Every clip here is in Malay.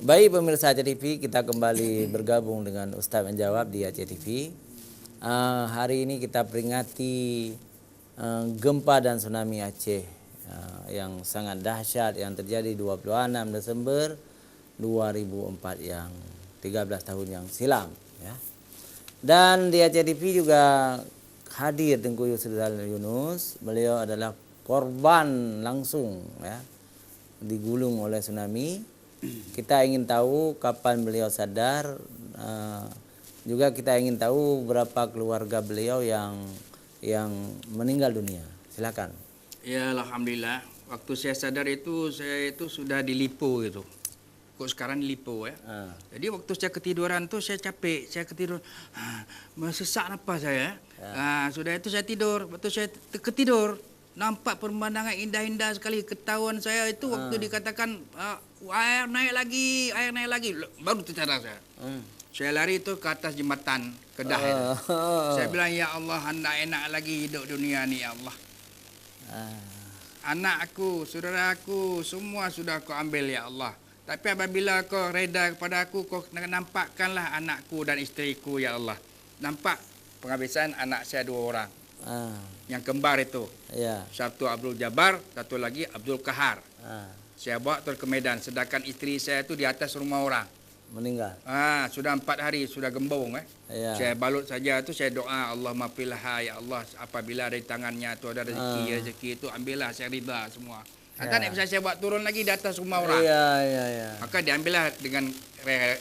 Baik pemirsa Aceh TV, kita kembali bergabung dengan Ustadz Menjawab di Aceh TV. Hari ini kita peringati gempa dan tsunami Aceh yang sangat dahsyat yang terjadi 26 Desember 2004 yang 13 tahun yang silam ya. Dan di Aceh TV juga hadir Tengku Yusril Yunus. Beliau adalah korban langsung ya, digulung oleh tsunami. Kita ingin tahu kapan beliau sadar, juga kita ingin tahu berapa keluarga beliau yang meninggal dunia. Silakan. Ya, alhamdulillah. Waktu saya sadar itu saya itu sudah di Lipo gitu. Kok sekarang di Lipo ya. Jadi waktu saya ketiduran tuh saya capek, saya ketiduran. Sesak napas saya. Sudah itu saya tidur. Waktu saya ketidur, nampak pemandangan indah-indah sekali. Ketahuan saya itu waktu dikatakan air naik lagi, baru tercadang saya. Saya lari itu ke atas jembatan Kedah itu. Saya bilang, ya Allah, hendak enak lagi hidup dunia ni, ya Allah. Anak aku, saudara aku, semua sudah kau ambil, ya Allah. Tapi apabila kau reda kepada aku, kau nampakkanlah anakku dan isteriku, ya Allah. Nampak penghabisan anak saya 2 orang. Yang kembar itu. Satu Abdul Jabbar, satu lagi Abdul Kahar. Saya bawa terus ke Medan, sedangkan isteri saya itu di atas rumah orang. Meninggal. Sudah 4 hari, sudah gembung. Saya balut saja tu, saya doa, Allah mafilah, ya Allah, apabila ada di tangannya tu ada rezeki itu ambillah, saya rida semua. Tak nak bisa saya buat turun lagi di atas rumah orang. Maka diambillah dengan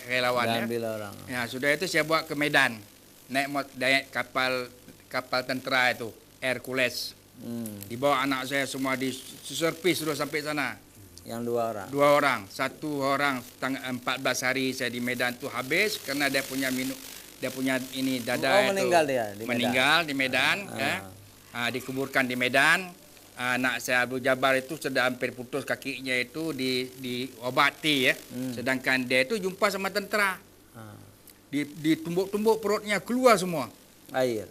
relawan. Diambil orang. Sudah itu saya bawa ke Medan, naik kapal tentera itu, Hercules. Dibawa anak saya semua di servis sudah sampai sana. Yang 2 orang. 2 orang. 1 orang 14 hari saya di Medan tu habis karena dia punya ini dada meninggal itu. dia di Medan. Meninggal di Medan. Dikuburkan di Medan. Anak saya Abdul Jabbar itu sudah hampir putus kakinya itu diobati ya. Sedangkan dia itu jumpa sama tentera. Ditumbuk-tumbuk perutnya keluar semua Air.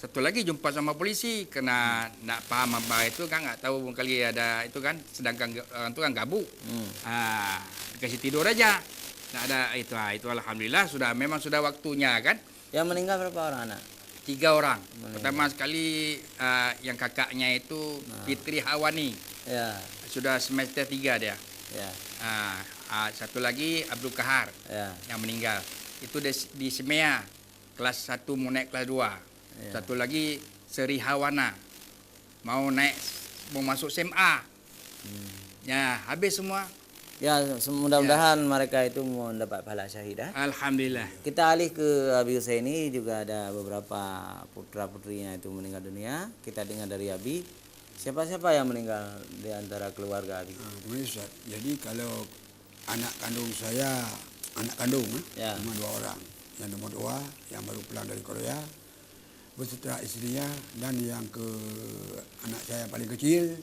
Satu lagi jumpa sama polisi kena nak paham apa itu kan, nggak tahu kali ada itu kan, sedangkan orang itu kan gabuk. Dikasih tidur aja. Nggak ada itu alhamdulillah memang sudah waktunya kan. Yang meninggal berapa orang anak? 3 orang. Pertama sekali yang kakaknya itu Fitri Hawani. Sudah semester 3 dia. Satu lagi Abdul Kahar yang meninggal. Itu di Semea. Kelas 1 mau naik kelas 2. Satu lagi Seri Hawana. Mau masuk SMA. Habis semua. Ya, mudah-mudahan mereka itu mendapat pahala syahidah. Alhamdulillah. Kita alih ke Abi Husaini, juga ada beberapa putra-putrinya itu meninggal dunia. Kita dengar dari Abi. Siapa-siapa yang meninggal di antara keluarga Abi? Jadi kalau anak kandung saya, cuma 2 orang. Yang nomor 2 yang baru pulang dari Korea beserta istrinya, dan yang anak saya paling kecil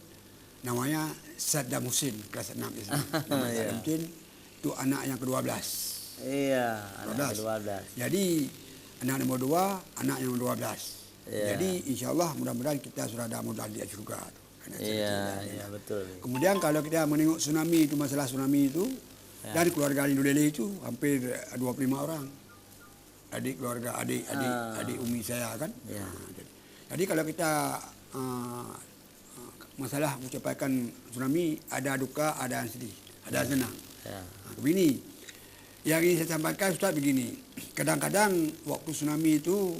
namanya Saddam Hussein, kelas 6 SD. Saddam Hussein itu anak yang ke-12. Anak ke-12. Jadi anak nomor 2, anak yang 12. Jadi insyaallah mudah-mudahan kita sudah ada modal di surga. Betul. Kemudian kalau kita menengok tsunami itu, masalah tsunami itu, dari keluarga Indolele itu hampir 25 orang. Adik umi saya kan. Jadi kalau kita masalah mencapai tsunami, ada duka, ada yang sedih, ada senang. Begini, yang ingin saya sampaikan Ustaz begini, kadang-kadang waktu tsunami itu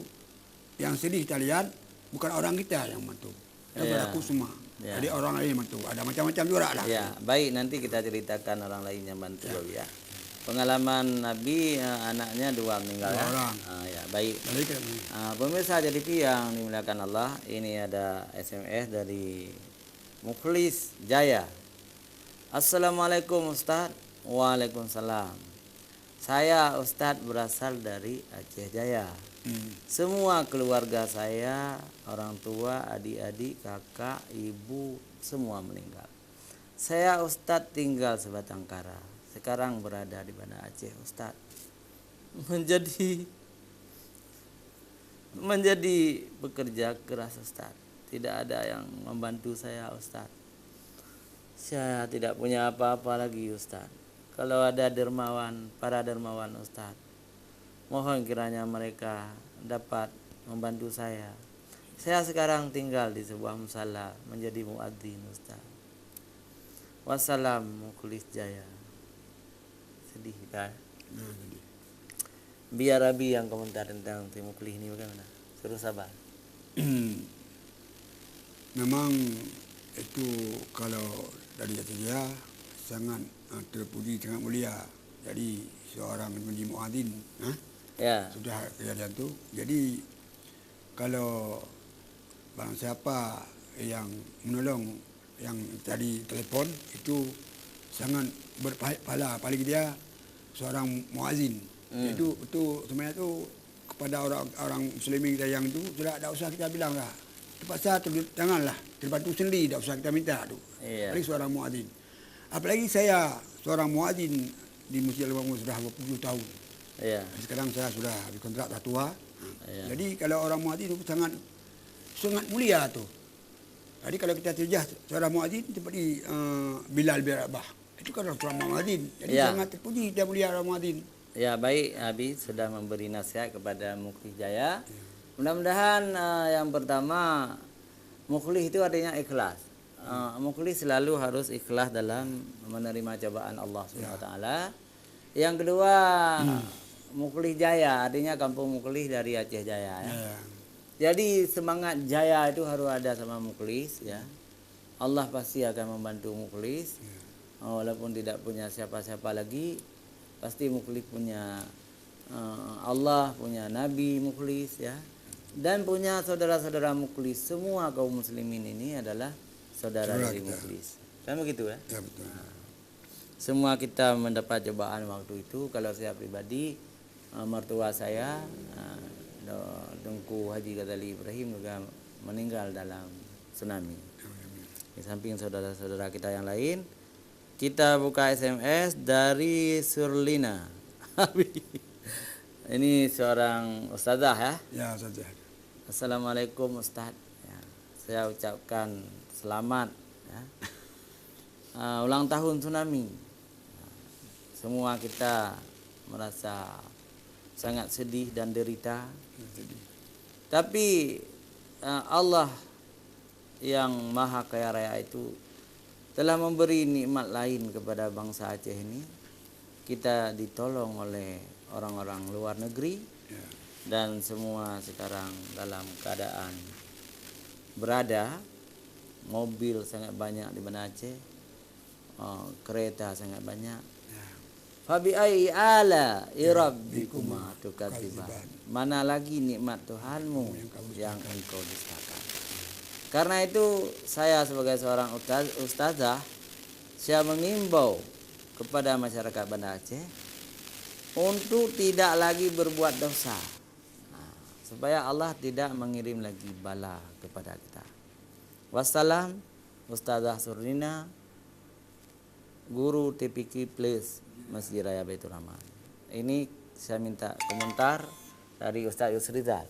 yang sedih kita lihat bukan orang kita yang bantu, yang berlaku semua. Jadi orang lain yang bantu, ada macam-macam juga lah. Baik, nanti kita ceritakan orang lain yang bantu ya. Pengalaman Nabi, anaknya 2 meninggal. 2 orang. Baik. Pemirsa Aceh TV yang dimuliakan Allah, ini ada SMS dari Mukhlis Jaya. Assalamualaikum Ustadz. Waalaikumsalam. Saya Ustadz berasal dari Aceh Jaya. Semua keluarga saya, orang tua, adik-adik, kakak, ibu, semua meninggal. Saya Ustadz tinggal sebatang kara. Sekarang berada di Banda Aceh Ustadz. Menjadi bekerja keras Ustadz. Tidak ada yang membantu saya Ustadz. Saya tidak punya apa-apa lagi Ustadz. kalau ada para dermawan Ustaz, mohon kiranya mereka dapat membantu saya. Saya sekarang tinggal di sebuah musala menjadi muadzin Ustaz. Wassalam Mukhlis Jaya. Sedih kan? Nah, jadi. Biar Abi yang komentar tentang Tim Mukhlis ini bagaimana? Suruh sabar. Memang itu kalau dari hati dia sangat terpuji, sangat mulia. Jadi seorang menjadi muadzin, Ya. sudah kejadian tu. Jadi kalau barang siapa yang menolong yang tadi telefon itu sangat berpahala, apalagi dia seorang muadzin. Itu sebenarnya tu kepada orang muslimin kita yang itu sudah tak usah kita bilang lah. Terpaksa janganlah terbantu sendiri, tak usah kita minta tu. Iya. Apalagi seorang muadzin. Apalagi saya seorang muadzin di Masjid Al-Makmur sudah 20 tahun. Iya. Sekarang saya sudah dikontrak dah tua. Iya. Jadi kalau orang muadzin itu sangat mulia tu. Jadi kalau kita terjah seorang muadzin seperti Bilal bin Rabah. Itu kan seorang muadzin. Jadi Ya. sangat terpuji dan mulia orang muadzin. Ya, baik, Abi sudah memberi nasihat kepada Mukhlis Jaya. Mudah-mudahan yang pertama, Mukhlis itu artinya ikhlas. Mukhlis selalu harus ikhlas dalam menerima cobaan Allah SWT. Yang kedua, Mukhlis Jaya artinya kampung Mukhlis dari Aceh Jaya. Ya. Ya. Jadi semangat jaya itu harus ada sama Mukhlis. Ya. Allah pasti akan membantu Mukhlis. Walaupun tidak punya siapa-siapa lagi, pasti Mukhlis punya Allah, punya Nabi Mukhlis, ya, dan punya saudara-saudara Mukhlis. Semua kaum muslimin ini adalah saudara dari Mukhlis. Kan begitu ya? Ya betul. Semua kita mendapat cobaan waktu itu. Kalau saya pribadi, mertua saya, Dengku Haji Ghazali Ibrahim juga meninggal dalam tsunami. Di samping saudara-saudara kita yang lain, kita buka SMS dari Surlina. Ini seorang ustazah ya. Ya saja. Assalamualaikum Ustaz. Ya, saya ucapkan selamat ya. Ulang tahun tsunami. Semua kita merasa sangat sedih dan derita. Tapi Allah yang Maha Kaya Raya itu telah memberi nikmat lain kepada bangsa Aceh ini. Kita ditolong oleh orang-orang luar negeri, dan semua sekarang dalam keadaan berada. Mobil sangat banyak di Banda Aceh, kereta sangat banyak. Fabi ai ala rabbikuma tukadziban. Mana lagi nikmat Tuhanmu yang engkau dustakan. Karena itu saya sebagai seorang ustazah, saya mengimbau kepada masyarakat Banda Aceh untuk tidak lagi berbuat dosa, supaya Allah tidak mengirim lagi bala kepada kita. Wassalam, Ustazah Surlina, Guru TPQ Plus Masjid Raya Baitur Rahman. Ini saya minta komentar dari Ustaz Yusrizal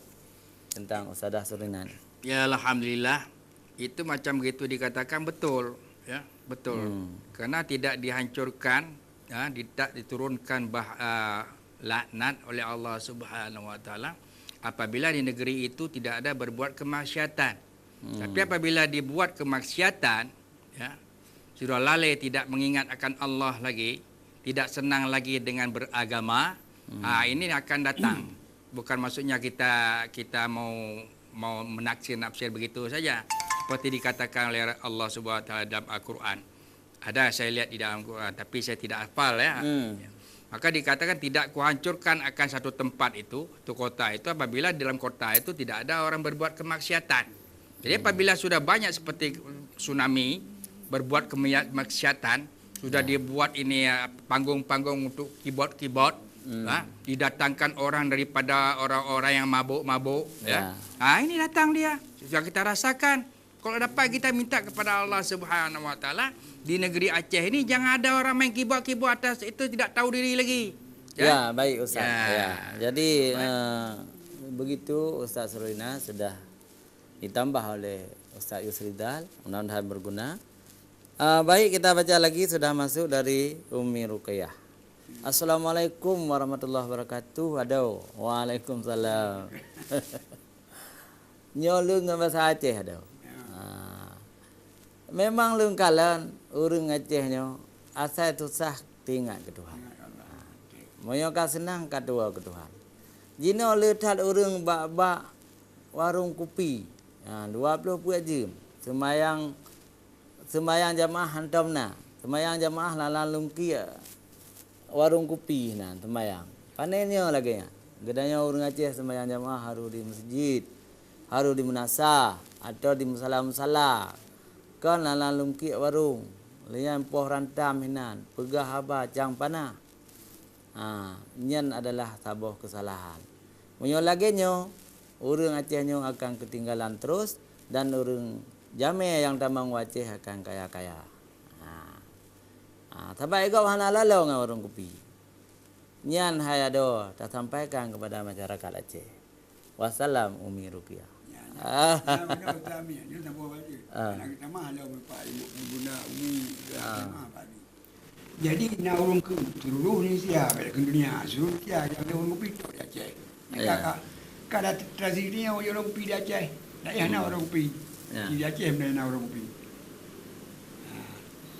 tentang Ustazah Surlina ini. Ya, alhamdulillah. Itu macam begitu dikatakan betul, ya, betul. Karena tidak dihancurkan, ya, tidak diturunkan laknat oleh Allah Subhanahu wa taala apabila di negeri itu tidak ada berbuat kemaksiatan. Tapi apabila dibuat kemaksiatan, ya, sudah lalai, tidak mengingat akan Allah lagi, tidak senang lagi dengan beragama, ini akan datang. Bukan maksudnya kita mau menaksir begitu saja. Seperti dikatakan oleh Allah Subhanahu wa taala dalam Al-Quran. Ada saya lihat di dalam Al-Quran, tapi saya tidak hafal ya. Maka dikatakan tidak kuhancurkan akan satu tempat itu kota itu apabila dalam kota itu tidak ada orang berbuat kemaksiatan. Jadi apabila sudah banyak seperti tsunami berbuat kemaksiatan, sudah dibuat ini panggung-panggung untuk keyboard, didatangkan orang daripada orang-orang yang mabuk-mabuk, ya. Ini datang dia. Sudah kita rasakan. Kalau dapat kita minta kepada Allah Subhanahu wa taala, di negeri Aceh ini jangan ada orang main keyboard atas itu tidak tahu diri lagi. Ya, baik Ustaz. Ya. Jadi begitu Ustaz Surlina sudah ditambah oleh Ustaz Yusridal, mudah-mudahan berguna. Baik, kita baca lagi, sudah masuk dari Umi Ruqayyah. Assalamualaikum warahmatullahi wabarakatuh. Aduh, waalaikumsalam. Nyo lu dengan bahasa Aceh aduh. Memang lu kalan urang Aceh nyo asal susah tinggal ke Tuhan. Moyo ka senang kadua ke Tuhan. Jino lu tat urang bak warung kopi. 20 jam. Semayang jamaah hantamna. Semayang jamaah lalang lungki warung kopi nah semayang. Panennya lagi ya. Gedanya urang Aceh semayang jamaah harus di masjid, harus di munasah atau di musala-musala. Kan lalang lungki warung. Lian poh rantam hinan, pegah haba cang panah. Nyen adalah sabuh kesalahan. Munyo lagi nyo urang Aceh nyo akan ketinggalan terus dan urang Jame yang tamang Aceh akan kaya-kaya. Tabai kau hana lalau dengan warung kopi. Nyan hayado tak sampaikan kepada masyarakat Aceh. Wassalam Umi Ruqyah. Benar utami. Dia tak buat balik. Anak kita mah halau Pak Ibunda Umi mah balik. Jadi nak orang ke seluruh Indonesia balik ke dunia seluruh dia yang ada orang kopi di Aceh. Kada tradisinya orang kopi di Aceh. Tak ada orang kopi. Di Aceh mana orang kopi.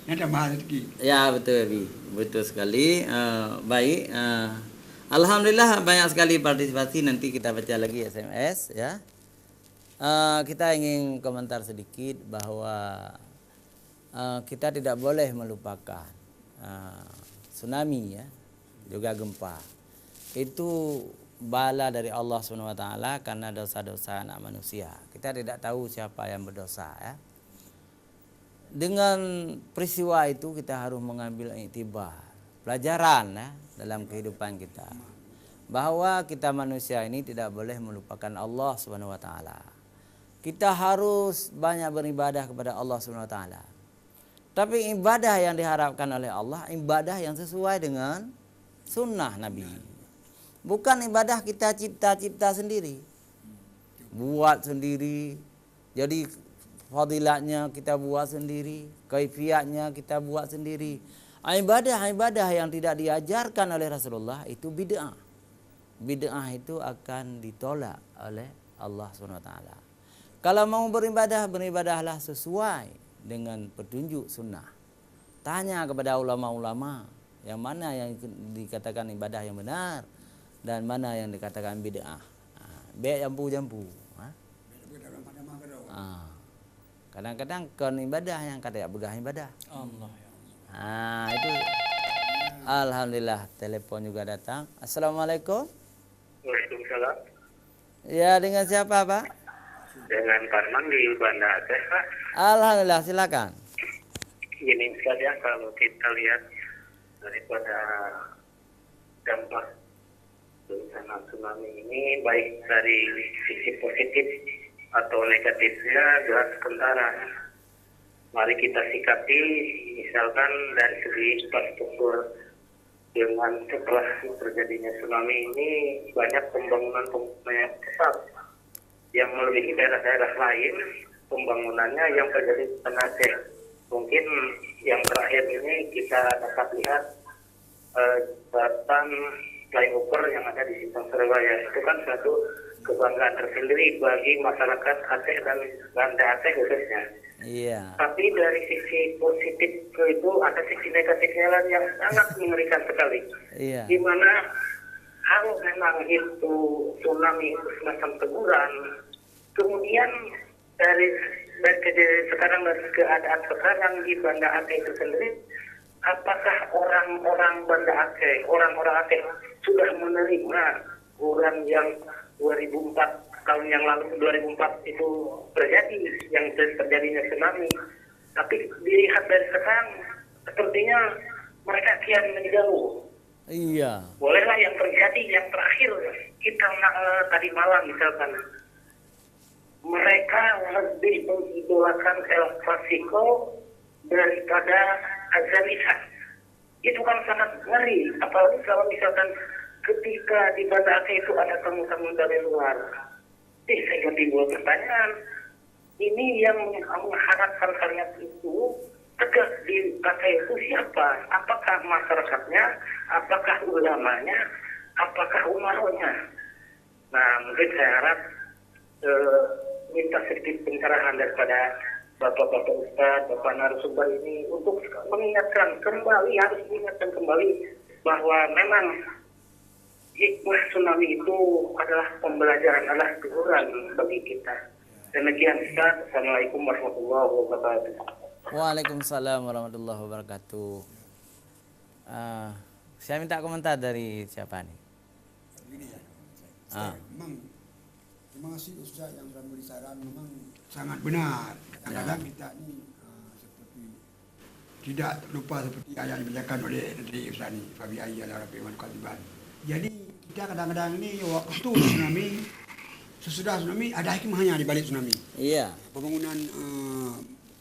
Yang tambah rezeki. Ya betul Bi. Betul sekali. Baik. Alhamdulillah banyak sekali partisipasi. Nanti kita baca lagi SMS ya. Kita ingin komentar sedikit bahwa kita tidak boleh melupakan tsunami ya, juga gempa. Itu bala dari Allah SWT karena dosa-dosa anak manusia. Kita tidak tahu siapa yang berdosa ya. Dengan peristiwa itu kita harus mengambil iktibar, pelajaran ya, dalam kehidupan kita. Bahwa kita manusia ini tidak boleh melupakan Allah SWT. Kita harus banyak beribadah kepada Allah SWT. Tapi ibadah yang diharapkan oleh Allah, ibadah yang sesuai dengan sunnah Nabi. Bukan ibadah kita cipta-cipta sendiri. Buat sendiri. Jadi fadilatnya kita buat sendiri. Kaifiatnya kita buat sendiri. Ibadah-ibadah yang tidak diajarkan oleh Rasulullah itu bid'ah. Bid'ah itu akan ditolak oleh Allah SWT. Kalau mau beribadah, beribadahlah sesuai dengan petunjuk sunnah. Tanya kepada ulama-ulama yang mana yang dikatakan ibadah yang benar dan mana yang dikatakan bid'ah. Baik jampu-jampu. Kadang-kadang kon ibadah yang kata begah ibadah. Allah ya. Itu alhamdulillah telepon juga datang. Assalamualaikum. Waalaikumsalam. Ya, dengan siapa, Pak? Dengan Parman di Banda Aceh, Pak. Alhamdulillah, silakan. Gini saja kalau kita lihat daripada dampak bencana tsunami ini, baik dari sisi positif atau negatifnya jelas kentara. Mari kita sikapi, misalkan dari segi infrastruktur, dengan setelah terjadinya tsunami ini banyak pembangunan yang besar yang melebihi daerah-daerah lain pembangunannya yang terjadi di Aceh. Mungkin yang terakhir ini kita dapat lihat jembatan flyover yang ada di Simpang Surabaya. Itu kan suatu kebanggaan tersendiri bagi masyarakat Aceh dan Banda Aceh khususnya. Iya. Tapi dari sisi positif itu ada sisi negatifnya yang sangat mengerikan sekali. Iya. Di mana kalau memang itu tsunami itu semacam teguran, kemudian dari sekarang dari keadaan sekarang di Banda Aceh itu sendiri, apakah orang-orang Banda Aceh, orang-orang Aceh sudah menerima orang yang 2004 tahun yang lalu 2004 itu terjadi yang terjadinya tsunami, tapi dilihat dari sekarang sepertinya mereka kian menjauh. Iya. Bolehlah yang terjadi yang terakhir kita tadi malam misalkan mereka lebih mengidolakan El Clasico daripada Azalisa. Itu kan sangat ngeri, apalagi kalau misalkan ketika di Banda Aceh itu ada tamu-tamu dari luar. Saya timbul pertanyaan, ini yang mengharapkan kalian itu tegak di Aceh itu siapa? Apakah masyarakatnya? Apakah ulamanya? Apakah umaranya? Nah, mungkin saya harap minta sedikit pencerahan daripada Bapak-Bapak Ustadz, Bapak narasumber ini untuk mengingatkan kembali, harus diingatkan kembali bahwa memang hikmah tsunami itu adalah pembelajaran, adalah teguran bagi kita. Demikian Ustaz. Assalamualaikum warahmatullahi wabarakatuh. Waalaikumsalam warahmatullahi wabarakatuh. Saya minta komentar dari siapa nih? Begini ya, memang terima kasih Ustaz yang sudah memberi saran, memang sangat benar. Kadang-kadang kita ini seperti tidak lupa seperti ayat yang dibacakan oleh Menteri Ustaz ini, Fabi Ayya ala Rabbi man Qadiban. Jadi kita kadang-kadang ini waktu tsunami, sesudah tsunami ada hikmahnya di balik tsunami. Iya. Pembangunan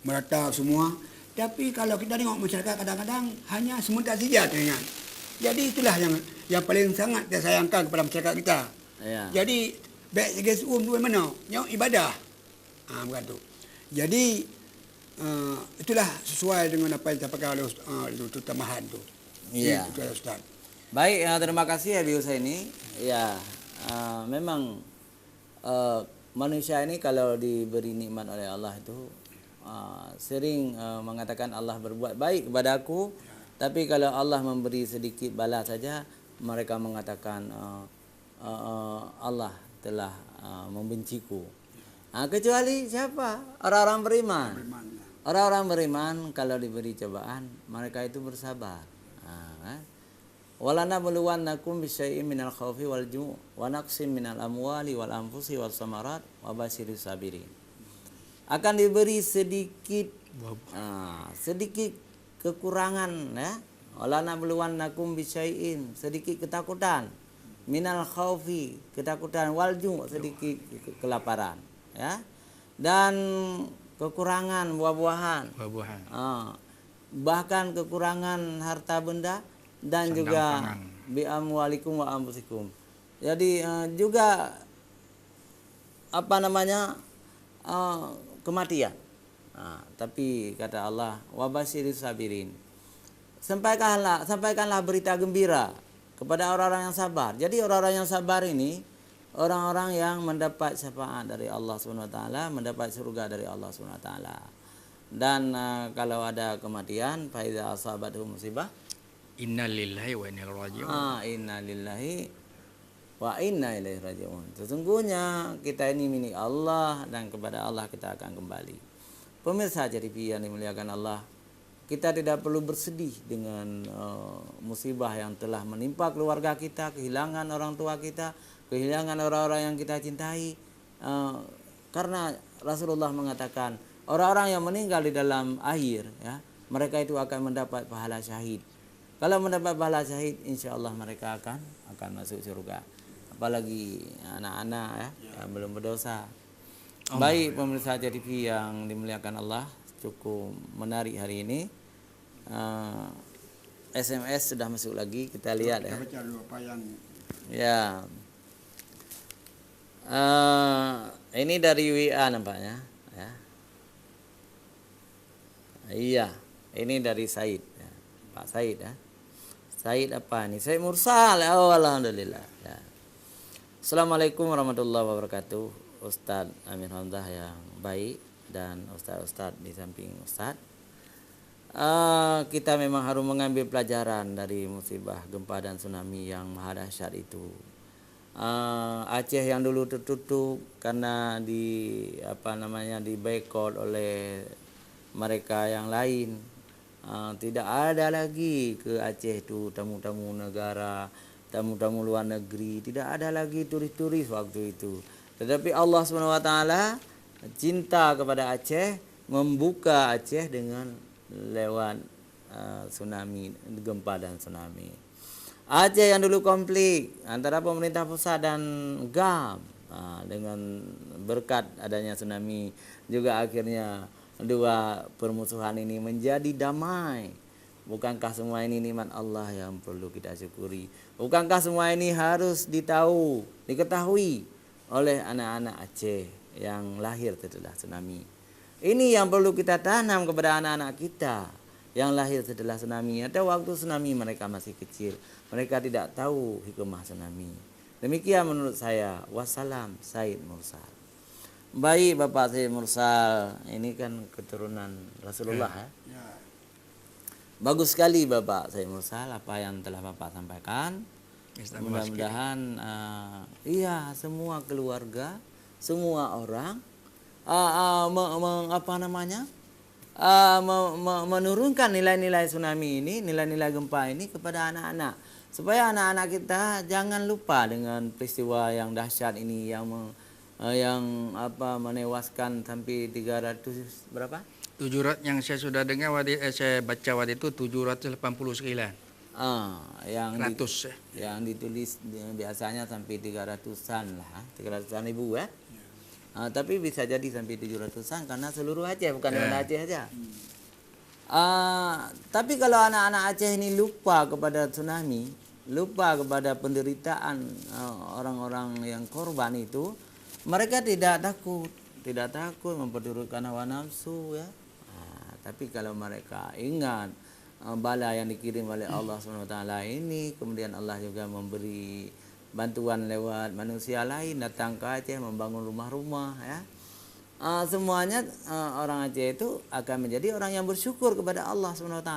merata semua. Tapi kalau kita tengok masyarakat kadang-kadang hanya sebentar saja teringat. Jadi itulah yang paling sangat kita sayangkan kepada masyarakat kita. Iya. Jadi baik segi tu mana? Yang ibadah. Bukan tu. Jadi itulah sesuai dengan apa yang disampaikan oleh Dr. Tamahan tu. Iya. Itu Ustaz. Baik, terima kasih Abi Husaini. Ya, memang manusia ini kalau diberi nikmat oleh Allah itu sering mengatakan Allah berbuat baik kepada aku, tapi kalau Allah memberi sedikit bala saja mereka mengatakan Allah telah membenciku. Kecuali siapa? Orang-orang beriman. Orang-orang beriman kalau diberi cobaan mereka itu bersabar. Walana buluwannakum bisyai'in minal khaufi wal ju' wa naqsim minal amwali wal anfusi was samarat wa basyiris sabirin. Akan diberi sedikit kekurangan ya. Walana buluwannakum bisyai'in, sedikit ketakutan, minal khaufi, ketakutan, wal ju' sedikit kelaparan ya. Dan kekurangan buah-buahan. Bahkan kekurangan harta benda dan Sandang juga pangan. bi amwalikum wa anfusikum. Jadi juga kematian. Tapi kata Allah wa basyiris sabirin. Sampaikanlah berita gembira kepada orang-orang yang sabar. Jadi orang-orang yang sabar ini orang-orang yang mendapat syafaat dari Allah Subhanahu wa taala, mendapat surga dari Allah Subhanahu wa taala. Dan kalau ada kematian, fa iza asabathum musibah Innalillahi wa inna ilaihi raji'un. Innalillahi wa inna ilaihi raji'un. Sesungguhnya kita ini milik Allah dan kepada Allah kita akan kembali. Pemirsa JTV yang dimuliakan Allah, kita tidak perlu bersedih dengan musibah yang telah menimpa keluarga kita, kehilangan orang tua kita, kehilangan orang-orang yang kita cintai. Karena Rasulullah mengatakan orang-orang yang meninggal di dalam air, ya, mereka itu akan mendapat pahala syahid. Kalau mendapat pahala syahid, insya Allah mereka akan masuk surga. Apalagi anak-anak ya, yang belum berdosa. Baik pemirsa JTV yang dimuliakan Allah, cukup menarik hari ini. SMS sudah masuk lagi, kita lihat ya. Baca dulu apa yang Ya. Ini dari WA nampaknya. Ya. Iya, ini dari Said. Ya. Pak Said ya. Said apa nih? Said Mursal. Oh, alhamdulillah. Ya. Assalamualaikum warahmatullahi wabarakatuh. Ustadz Amir Hamzah yang baik dan ustadz-ustadz di samping ustadz. Kita memang harus mengambil pelajaran dari musibah gempa dan tsunami yang maha dahsyat itu. Aceh yang dulu tertutup karena di boikot oleh mereka yang lain. Tidak ada lagi ke Aceh itu tamu-tamu negara, tamu-tamu luar negeri, tidak ada lagi turis-turis waktu itu. Tetapi Allah SWT cinta kepada Aceh, membuka Aceh dengan lewat tsunami, gempa dan tsunami. Aceh yang dulu konflik antara pemerintah pusat dan GAM, dengan berkat adanya tsunami juga akhirnya dua permusuhan ini menjadi damai. Bukankah semua ini nikmat Allah yang perlu kita syukuri? Bukankah semua ini harus diketahui oleh anak-anak Aceh yang lahir setelah tsunami? Ini yang perlu kita tanam kepada anak-anak kita. yang lahir setelah tsunami atau waktu tsunami mereka masih kecil. Mereka tidak tahu hikmah tsunami. Demikian menurut saya. Wassalam, Said Mursal. Baik Bapak Said Mursal, ini kan keturunan Rasulullah ya. Bagus sekali Bapak Said Mursal apa yang telah Bapak sampaikan. Mudah-mudahan iya semua keluarga, semua orang menurunkan nilai-nilai tsunami ini, nilai-nilai gempa ini kepada anak-anak, supaya anak-anak kita jangan lupa dengan peristiwa yang dahsyat ini yang menewaskan sampai 300 berapa? 700 yang saya sudah dengar saya baca waktu itu 789. Yang 100 yang ditulis biasanya sampai 300-an lah, 300-an ribu ya. Tapi bisa jadi sampai 700-an karena seluruh Aceh, bukan cuma Aceh aja. Tapi kalau anak-anak Aceh ini lupa kepada tsunami, lupa kepada penderitaan orang-orang yang korban itu, mereka tidak takut memperturutkan hawa nafsu ya. Tapi kalau mereka ingat bala yang dikirim oleh Allah SWT ini, kemudian Allah juga memberi bantuan lewat manusia lain datang ke Aceh membangun rumah-rumah ya. Semuanya orang Aceh itu akan menjadi orang yang bersyukur kepada Allah SWT.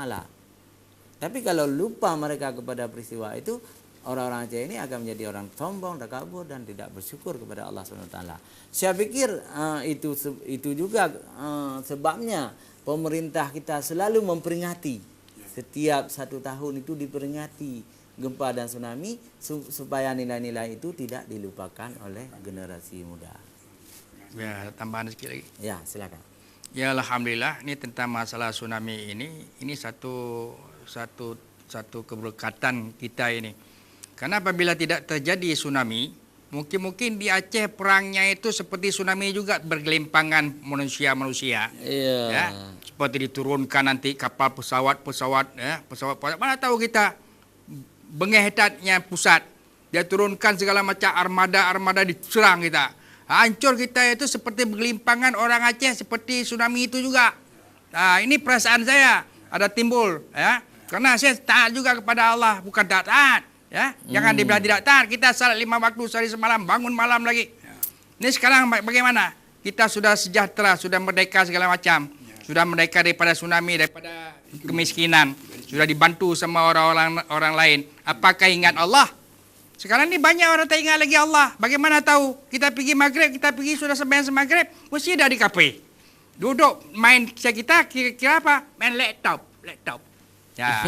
Tapi kalau lupa mereka kepada peristiwa itu, orang-orang Aceh ini akan menjadi orang sombong, takabur dan tidak bersyukur kepada Allah SWT. Saya pikir itu juga sebabnya pemerintah kita selalu memperingati. Setiap 1 tahun itu diperingati gempa dan tsunami supaya nilai-nilai itu tidak dilupakan oleh generasi muda. Ya, tambahan sedikit lagi. Ya, silakan. Ya, alhamdulillah ini tentang masalah tsunami ini satu keberkatan kita ini. Karena apabila tidak terjadi tsunami, mungkin di Aceh perangnya itu seperti tsunami juga, bergelimpangan manusia-manusia. Iya. Ya, seperti diturunkan nanti kapal pesawat ya, pesawat mana tahu kita Bengehetatnya pusat, dia turunkan segala macam armada diserang kita. Hancur kita itu seperti bergelimpangan orang Aceh seperti tsunami itu juga. Nah, ini perasaan saya ada timbul ya. Karena saya taat juga kepada Allah, bukan taat ya. Jangan dibilang tidak taat, kita salat 5 waktu sehari semalam, bangun malam lagi. Ini sekarang bagaimana? Kita sudah sejahtera, sudah merdeka segala macam. Sudah merdeka daripada tsunami, daripada kemiskinan. Sudah dibantu sama orang lain. Apakah ingat Allah? Sekarang ini banyak orang tak ingat lagi Allah. Bagaimana tahu? Kita pergi maghrib, kita pergi sudah sembahyang maghrib, mesti dah di kafe. Duduk main kita kira apa? Main laptop. Ya.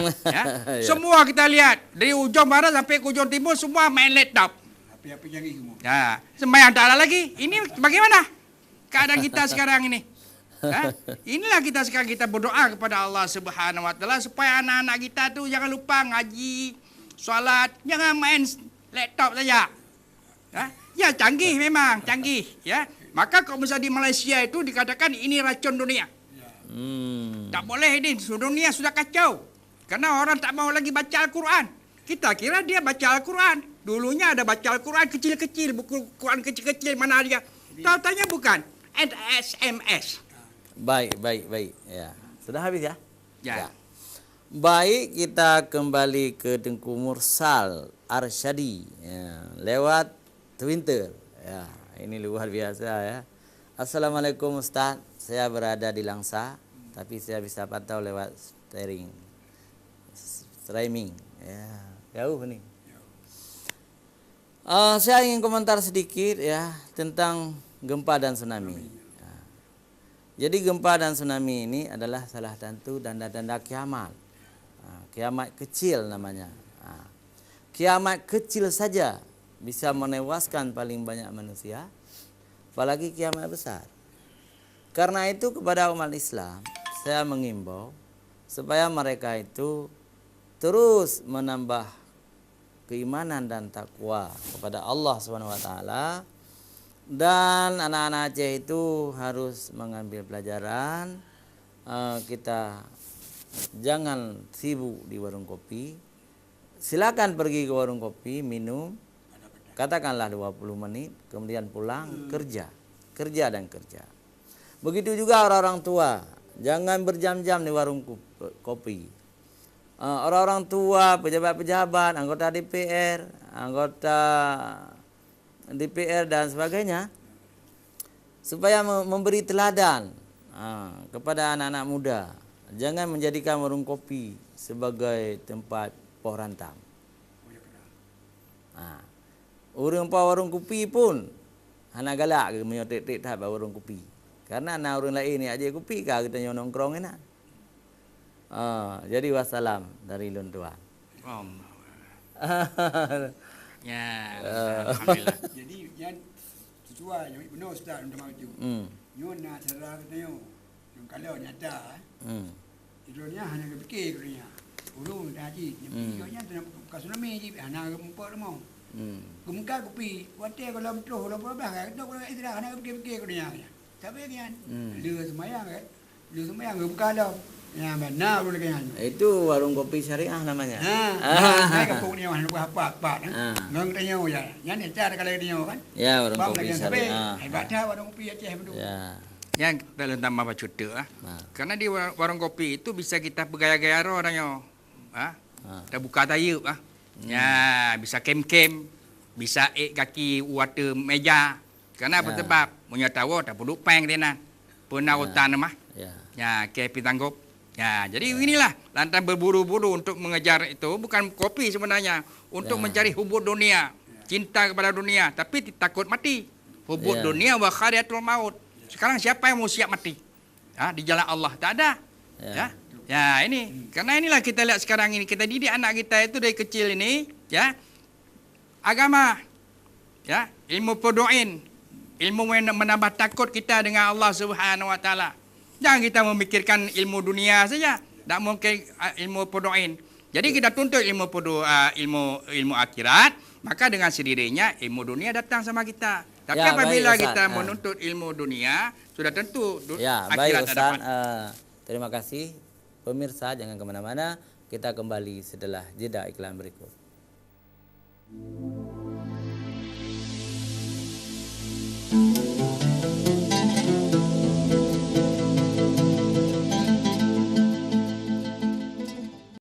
Semua kita lihat dari ujung barat sampai ke ujung timur semua main laptop. Api-api canggih semua. Ya, sembahyang tak ada lagi. Ini bagaimana keadaan kita sekarang ini? Inilah kita sekarang kita berdoa kepada Allah Subhanahu Wa Taala supaya anak-anak kita tuh jangan lupa ngaji, solat, jangan main laptop saja. Ya canggih memang canggih. Ya, maka kalau misalnya di Malaysia itu dikatakan ini racun dunia. Tak boleh ini, dunia sudah kacau. Karena orang tak mau lagi baca Al-Quran. Kita kira dia baca Al-Quran. Dulunya ada baca Al-Quran kecil-kecil, buku Quran kecil-kecil mana dia. Tahu-tanya bukan. SMS. Baik. Ya. Sudah habis ya? Ya. Baik, kita kembali ke Tengku Mursal Arsyadi ya, lewat Twitter. Ya, ini luar biasa ya. Assalamualaikum Ustaz, saya berada di Langsa, tapi saya bisa pantau lewat streaming. Ya, jauh nih. Saya ingin komentar sedikit ya tentang gempa dan tsunami. Jadi gempa dan tsunami ini adalah salah satu tanda-tanda kiamat. Kiamat kecil namanya. Kiamat kecil saja bisa menewaskan paling banyak manusia, apalagi kiamat besar. Karena itu kepada umat Islam, saya mengimbau supaya mereka itu terus menambah keimanan dan takwa kepada Allah SWT. Dan anak-anak Aceh itu harus mengambil pelajaran. Kita jangan sibuk di warung kopi. Silakan pergi ke warung kopi, minum, katakanlah 20 menit, kemudian pulang kerja dan kerja. Begitu juga orang-orang tua, jangan berjam-jam di warung kopi. Orang-orang tua, pejabat-pejabat, anggota DPR dan sebagainya, supaya memberi teladan kepada anak-anak muda. Jangan menjadikan warung kopi sebagai tempat poh rantam. Urang warung kopi pun hana galak ke menyotek-tek tahap warung kopi. Karena anak orang lain ni aje kopi kah kita nongkrong enak. Jadi wassalam dari Lun Tuan. Ya, alhamdulillah. Jadi yang sesuai yang benar Ustaz untuk maju. Nyon nak sedar tengok. Yang kalau nyata tidurnya hanya fikir dunia. Urung dah haji, fikirnya nak tsunami je hana gempa mau. Gemka kopi, water kalau betul kalau belah kita kalau istirahat hana fikir dunia. Tapi kan dia semayang kan. Dia semayang gemka dah. Ya benar boleh kan. Itu warung kopi syariah namanya. Saya kampung ni mana apa. Nang tanya ya. Yang ni cara kalau dia kan. Ya, warung kopi syariah. Hebat dah warung kopi Aceh betul. Ya. Yang kita tambah apa cerita Karena di warung kopi itu bisa kita bergaya-gaya orangnya. Kita buka tayup Ya, bisa kem-kem, bisa kaki water meja. Karena apa sebab? Punya tahu tak perlu peng tenan. Pernah hutan mah. Ya, ke pitanggup. Ya, jadi inilah lantaran berburu-buru untuk mengejar itu bukan kopi sebenarnya, untuk mencari hubud dunia, cinta kepada dunia, tapi takut mati. Hubud dunia wa khariatul maut. Sekarang siapa yang mau siap mati? Di jalan Allah tak ada. Ya, ini karena inilah kita lihat sekarang ini, kita didik anak kita itu dari kecil ini, ya. Agama, ya, ilmu pedoin, ilmu menambah takut kita dengan Allah Subhanahu wa taala. Jangan kita memikirkan ilmu dunia saja, tak mungkin ilmu pedoin. Jadi kita tuntut ilmu akhirat, maka dengan sendirinya ilmu dunia datang sama kita. Tapi apabila kita menuntut ilmu dunia, sudah tentu akhirat dapat. Terima kasih pemirsa, jangan kemana-mana. Kita kembali setelah jeda iklan berikut.